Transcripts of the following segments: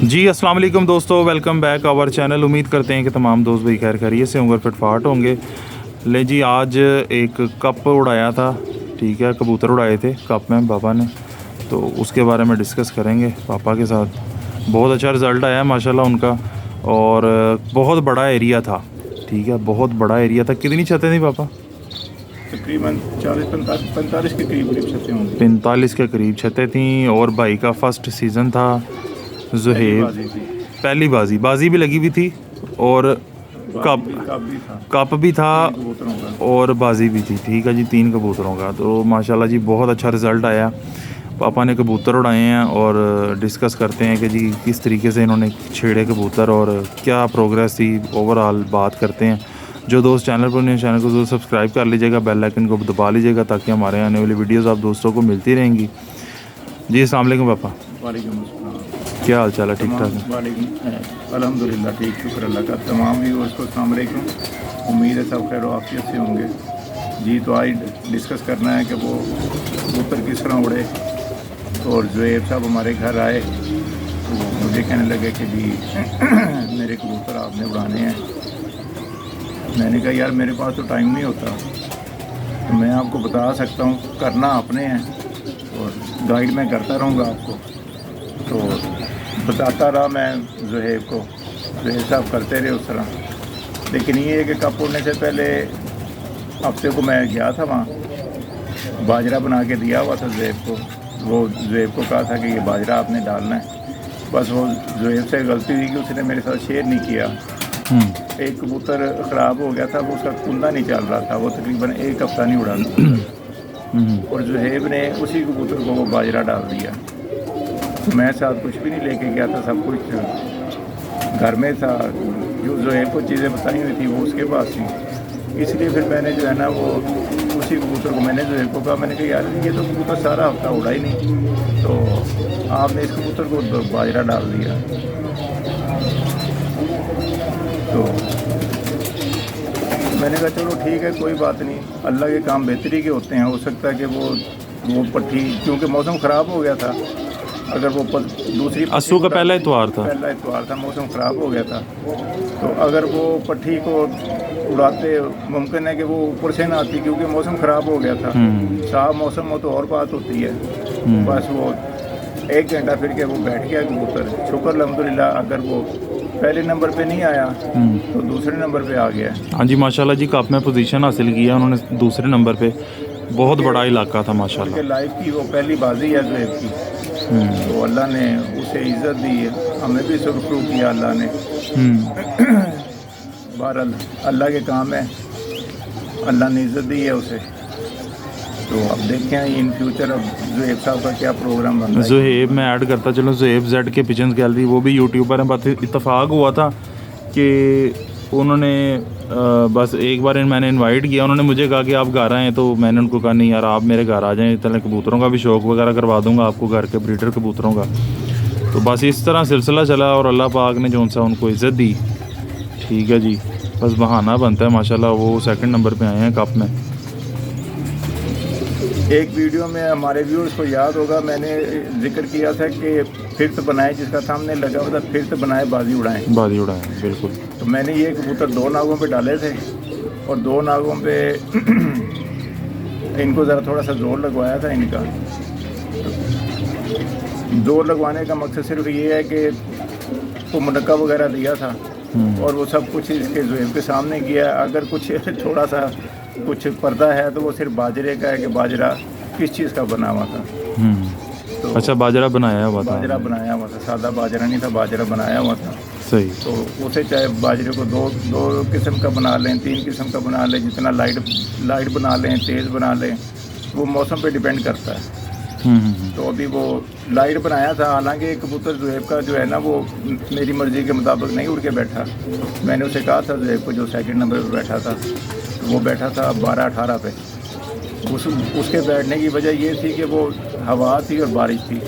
जी अस्सलाम वालेकुम दोस्तों, वेलकम बैक आवर चैनल। उम्मीद करते हैं कि तमाम दोस्त भाई खैर खैरियत से होंगे, फिटफाट होंगे। ले जी, आज एक कप उड़ाया था, ठीक है, कबूतर उड़ाए थे कप में पापा ने, तो उसके बारे में डिस्कस करेंगे पापा के साथ। बहुत अच्छा रिज़ल्ट आया माशाल्लाह उनका, और बहुत बड़ा एरिया था, ठीक है, बहुत बड़ा एरिया था। कितनी छतें थी पापा? तकरीबन 40-45 के करीब छतें होंगी। 45 के करीब छतें थीं। और भाई का फर्स्ट सीज़न था ज़ुहैब, पहली बाजी भी लगी हुई थी, और कप भी था और बाजी भी थी, ठीक है जी, 3 कबूतरों का। तो माशाल्लाह जी बहुत अच्छा रिज़ल्ट आया। पापा ने कबूतर उड़ाए हैं और डिस्कस करते हैं कि जी किस तरीके से इन्होंने छेड़े कबूतर और क्या प्रोग्रेस थी, ओवरऑल बात करते हैं। जो दोस्त चैनल पर नहीं, चैनल को जरूर सब्सक्राइब कर लीजिएगा, बेल आइकन को दबा लीजिएगा ताकि हमारे आने वाली वीडियोस आप दोस्तों को मिलती रहेंगी। जी अस्सलाम वालेकुम पापा, वालेकुम अस्सलाम। क्या हाल चाल है? ठीक ठाक है? वालेकुम अल्हम्दुलिल्लाह, ठीक, शुक्र अल्लाह का। तमाम व्यूअर्स को अस्सलाम वालेकुम, उम्मीद है सब खैर आफियत से होंगे। जी तो आज डिस्कस करना है कि वो कबूतर किस तरह उड़े। और ज़ुहैब साहब हमारे घर आए तो मुझे कहने लगे कि जी मेरे कबूतर आपने उड़ाने हैं। मैंने कहा यार मेरे पास तो टाइम नहीं होता, तो मैं आपको बता सकता हूँ, करना आपने है और गाइड मैं करता रहूँगा आपको। तो बताता रहा मैं ज़ुहैब को, ज़ुहैब साहब करते रहे उस तरह। लेकिन ये है कि कप उड़ने से पहले हफ्ते को मैं गया था वहाँ, बाजरा बना के दिया हुआ था ज़ुहैब को। वो ज़ुहैब को कहा था कि ये बाजरा आपने डालना है। बस वो ज़ुहैब से गलती हुई कि उसने मेरे साथ शेयर नहीं किया। एक कबूतर ख़राब हो गया था, वो उसका कुंदा नहीं चल रहा था, वो तकरीबन 1 हफ्ता नहीं उड़ा था। और ज़ुहैब ने उसी कबूतर को वो बाजरा डाल दिया। मैं साथ कुछ भी नहीं लेके गया था, सब कुछ घर में था। जो ज़ुहैब को चीज़ें बताई हुई थी वो उसके पास थी। इसलिए फिर मैंने जो है ना वो उसी कबूतर को मैंने ज़ुहैब को कहा, मैंने कहा यार ये तो कबूतर सारा हफ्ता उड़ा ही नहीं, तो आपने इस कबूतर को बाजरा डाल दिया। तो मैंने कहा चलो ठीक है, कोई बात नहीं, अल्लाह के काम बेहतरी के होते हैं। हो सकता है कि वो पट्टी, क्योंकि मौसम ख़राब हो गया था, अगर वो दूसरी अस्सू का पहला इतवार था, मौसम ख़राब हो गया था, तो अगर वो पट्टी को उड़ाते मुमकिन है कि वो ऊपर से ना आती, क्योंकि मौसम ख़राब हो गया था। साफ मौसम हो तो और बात होती है। बस वो 1 घंटा फिर के वो बैठ गया कबूतर। शुक्र अल्हम्दुलिल्लाह, अगर वो पहले नंबर पे नहीं आया तो दूसरे नंबर पे आ गया। हाँ जी माशाल्लाह जी, कप में पोजीशन हासिल किया उन्होंने दूसरे नंबर पे। बहुत बड़ा इलाका था माशाल्लाह। लाइफ की वो पहली बाजी है ज़ुहैब की, तो अल्लाह ने उसे इज़्ज़त दी है, हमें भी सुरखरू किया अल्लाह ने। बहरहाल अल्लाह के काम है, अल्लाह ने इज़्ज़त दी है उसे। तो अब देखें इन फ्यूचर अब ज़ुहैब साहब का क्या प्रोग्राम बन रहा है। ज़ुहैब मैं ऐड करता चलो, ज़ुहैब जेड के पिजन्स गैलरी, वो भी यूट्यूबर हैं। बात इत्तेफाक हुआ था कि उन्होंने बस एक बार मैंने इनवाइट किया, उन्होंने मुझे कहा कि आप घर आएँ, तो मैंने उनको कहा नहीं यार आप मेरे घर आ जाएँ, इतने कबूतरों का भी शौक़ वगैरह करवा दूँगा आपको, घर के ब्रीडर कबूतरों का। तो बस इस तरह सिलसिला चला और अल्लाह पाक ने जो सा उनको इज़्ज़त दी, ठीक है जी, बस बहाना बनता है माशाल्लाह। वो 2nd नंबर पे आए हैं कप में। एक वीडियो में हमारे व्यूअर्स को याद होगा, मैंने जिक्र किया था कि फिरत बनाए, जिसका सामने लगा हुआ था फिरत बनाए बाजी उड़ाएं, बिल्कुल। तो मैंने ये कबूतर 2 नागों पे डाले थे और 2 नागों पे इनको ज़रा थोड़ा सा जोर लगवाया था। इनका जोर लगवाने का मकसद सिर्फ ये है कि वो मुनक्का वगैरह दिया था और वो सब कुछ इसके ज़ुहैब के सामने किया। अगर कुछ थोड़ा सा कुछ पर्दा है तो वो सिर्फ बाजरे का है कि बाजरा किस चीज़ का बना हुआ था। तो अच्छा, बाजरा बनाया हुआ था, बाजरा बनाया हुआ था, सादा बाजरा नहीं था, बाजरा बनाया हुआ था। सही। तो उसे चाहे बाजरे को दो किस्म का बना लें, 3 किस्म का बना लें, जितना लाइट बना लें, तेज़ बना लें, वो मौसम पे डिपेंड करता है। तो अभी वो लाइट बनाया था, हालांकि कबूतर ज़ुहैब का जो है ना वो मेरी मर्ज़ी के मुताबिक नहीं उड़ के बैठा। मैंने उसे कहा था ज़ुहैब को, जो 2nd नंबर पर बैठा था, वो बैठा था 12-18 पे। उसके बैठने की वजह ये थी कि वो हवा थी और बारिश थी,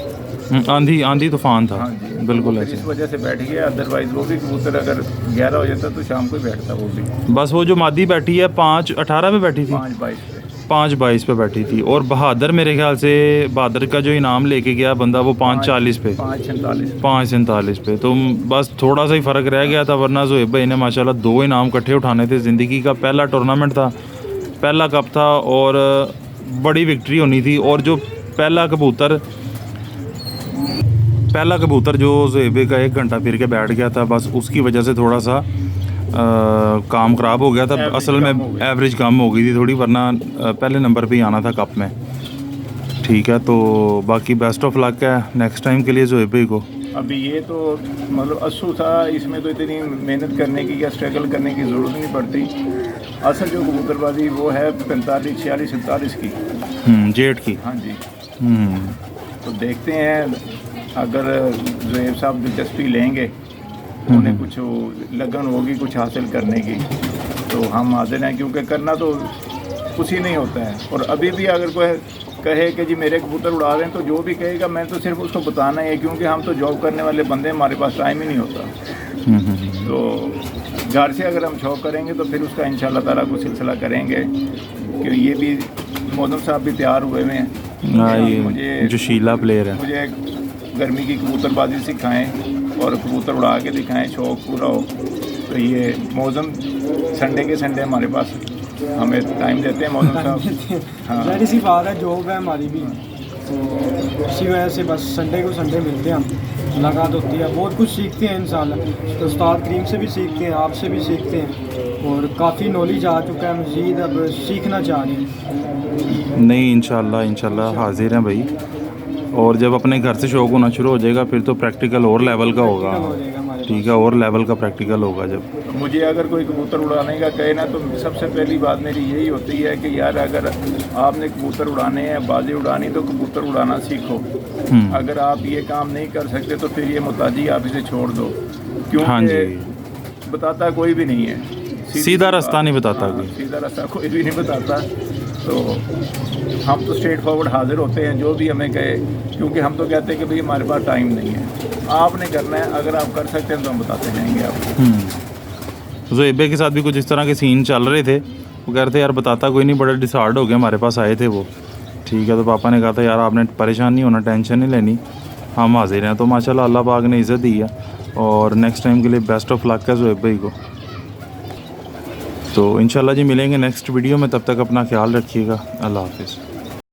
आंधी तूफान था। हाँ जी, बिल्कुल ऐसे इस वजह से बैठ गया। अदरवाइज़ वो भी कबूतर अगर 11 हो जाता तो शाम को ही बैठता वो भी। बस वो जो मादी बैठी है 5-18 में बैठी थी, 5-22 पे। 5:22 पे बैठी थी। और बहादुर मेरे ख्याल से बहादुर का जो इनाम लेके गया बंदा वो 5:40 पे 5:47 पे। तो बस थोड़ा सा ही फ़र्क रह गया था, वरना ज़ोएब भाई ने माशाल्लाह 2 इनाम इकट्ठे उठाने थे। ज़िंदगी का पहला टूर्नामेंट था, पहला कप था और बड़ी विक्ट्री होनी थी। और जो पहला कबूतर जो ज़ोएब भाई का 1 घंटा फिर के बैठ गया था, बस उसकी वजह से थोड़ा सा काम ख़राब हो गया था। असल में एवरेज कम हो गई थी थोड़ी, वरना पहले नंबर पे ही आना था कप में। ठीक है, तो बाकी बेस्ट ऑफ लक है नेक्स्ट टाइम के लिए ज़ोएब भाई को। अभी ये तो मतलब अस्सू था, इसमें तो इतनी मेहनत करने की या स्ट्रगल करने की ज़रूरत नहीं पड़ती। असल जो कबूतरबाजी वो है 45, 46, 47 की, जेट की। हाँ जी। तो देखते हैं, अगर ज़ोएब साहब दिलचस्पी लेंगे, उन्हें कुछ लगन होगी कुछ हासिल करने की, तो हम हाजिर हैं, क्योंकि करना तो कुछ ही नहीं होता है। और अभी भी अगर कोई कहे कि जी मेरे कबूतर उड़ा रहे हैं, तो जो भी कहेगा मैं तो सिर्फ उसको बताना है, क्योंकि हम तो जॉब करने वाले बंदे, हमारे पास टाइम ही नहीं होता। तो घर से अगर हम शौक करेंगे तो फिर उसका इंशाल्लाह ताला कुछ सिलसिला करेंगे। कि ये भी मौजम साहब भी तैयार हुए हुए हैं, मुझे जो शीला प्लेयर है, मुझे गर्मी की कबूतरबाजी सिखाएं और कबूतर उड़ा के दिखाएं, शौक़ पूरा हो। तो ये मौजम संडे के संडे हमारे पास हमें टाइम देते हैं मौजम साहब। हाँ, जाहिर सी बात है, जॉब है हमारी भी, तो इसी वजह से बस संडे को संडे मिलते हैं, हम मुलाकात होती है, बहुत कुछ सीखते हैं इंशाल्लाह। तो उस्ताद करीम से भी सीखते हैं, आपसे भी सीखते हैं, और काफ़ी नॉलेज आ चुका है, मज़ीद अब सीखना चाह रहे हैं। नहीं इंशाल्लाह हाजिर हैं भाई। और जब अपने घर से शौक होना शुरू हो जाएगा फिर तो प्रैक्टिकल और लेवल का होगा। ठीक है, और लेवल का प्रैक्टिकल होगा। जब मुझे अगर कोई कबूतर उड़ाने का कहे ना, तो सबसे पहली बात मेरी यही होती है कि यार अगर आपने कबूतर उड़ाने हैं, बाजी उड़ानी, तो कबूतर उड़ाना सीखो। अगर आप ये काम नहीं कर सकते तो फिर ये मुताजी आप इसे छोड़ दो, क्योंकि बताता कोई भी नहीं है, सीधा रास्ता नहीं बताता, सीधा रास्ता कोई भी नहीं बताता। तो हम तो स्ट्रेट फॉरवर्ड हाजिर होते हैं जो भी हमें कहे, क्योंकि हम तो कहते हैं कि भाई हमारे पास टाइम नहीं है, आपने करना है, अगर आप कर सकते हैं तो हम बताते जाएंगे आपको। ज़ोएब भाई के साथ भी कुछ इस तरह के सीन चल रहे थे, वो कह रहे थे यार बताता कोई नहीं, बड़ा डिसहार्ड हो गया, हमारे पास आए थे वो। ठीक है, तो पापा ने कहा था यार आपने परेशान नहीं होना, टेंशन नहीं लेनी, हम हाजिर हैं। तो माशाल्लाह अल्लाह पाक ने इज़्ज़त दी है, और नेक्स्ट टाइम के लिए बेस्ट ऑफ लक है ज़ोएब भाई को। तो इंशाल्लाह जी मिलेंगे नेक्स्ट वीडियो में, तब तक अपना ख्याल रखिएगा। अल्लाह हाफिज़।